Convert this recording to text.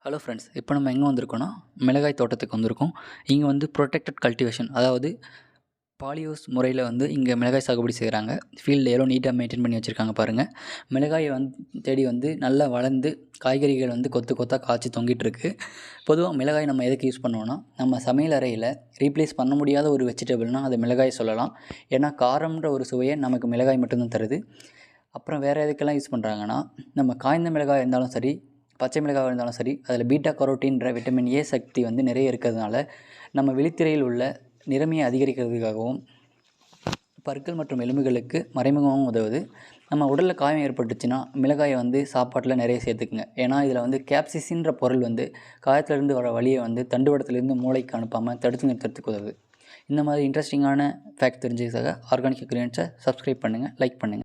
Hello friends, இப்போ நம்ம எங்கே வந்திருக்கோன்னா மிளகாய் தோட்டத்துக்கு வந்திருக்கோம். இங்கே வந்து ப்ரொடெக்டட் கல்டிவேஷன், அதாவது பாலியோஸ் முறையில் வந்து இங்கே மிளகாய் சாகுபடி செய்கிறாங்க. ஃபீல்டு எவ்வளோ நீட்டாக மெயின்டைன் பண்ணி வச்சுருக்காங்க பாருங்கள். மிளகாயை செடி வந்து நல்லா வளர்ந்து காய்கறிகள் வந்து கொத்து கொத்தாக காய்ச்சி தொங்கிட்டுருக்கு. பொதுவாக மிளகாய் நம்ம எதுக்கு யூஸ் பண்ணுவோன்னா, நம்ம சமையல் அறையில் ரீப்ளேஸ் பண்ண முடியாத ஒரு வெஜிடபிள்னால் அது மிளகாய் சொல்லலாம். ஏன்னா காரம்ன்ற ஒரு சுவையை நமக்கு மிளகாய் மட்டும்தான் தருது. அப்புறம் வேறு எதுக்கெல்லாம் யூஸ் பண்ணுறாங்கன்னா, நம்ம காய்ந்த மிளகாய் இருந்தாலும் சரி, பச்சை மிளகாய் இருந்தாலும் சரி, அதில் பீட்டா கரோட்டின்ற விட்டமின் ஏ சக்தி வந்து நிறைய இருக்கிறதுனால நம்ம விழித்திரையில் உள்ள நிறமையை அதிகரிக்கிறதுக்காகவும் பற்கள் மற்றும் எலும்புகளுக்கு மறைமுகமாகவும் உதவுது. நம்ம உடலில் காயம் ஏற்பட்டுச்சுன்னா மிளகாயை வந்து சாப்பாட்டில் நிறைய சேர்த்துக்குங்க. ஏன்னா இதில் வந்து கேப்சிசின்ற பொருள் வந்து காயத்திலேருந்து வர வலியை வந்து தண்டுவடத்துலேருந்து மூளைக்கு அனுப்பாமல் தடுத்து நிறுத்துறதுக்கு உதவுது. இந்த மாதிரி இன்ட்ரெஸ்டிங்கான ஃபேக்ட் தெரிஞ்சுக்கிறதுக்காக ஆர்கானிக் கிரீன்ஸை சப்ஸ்கிரைப் பண்ணுங்கள், லைக் பண்ணுங்கள்.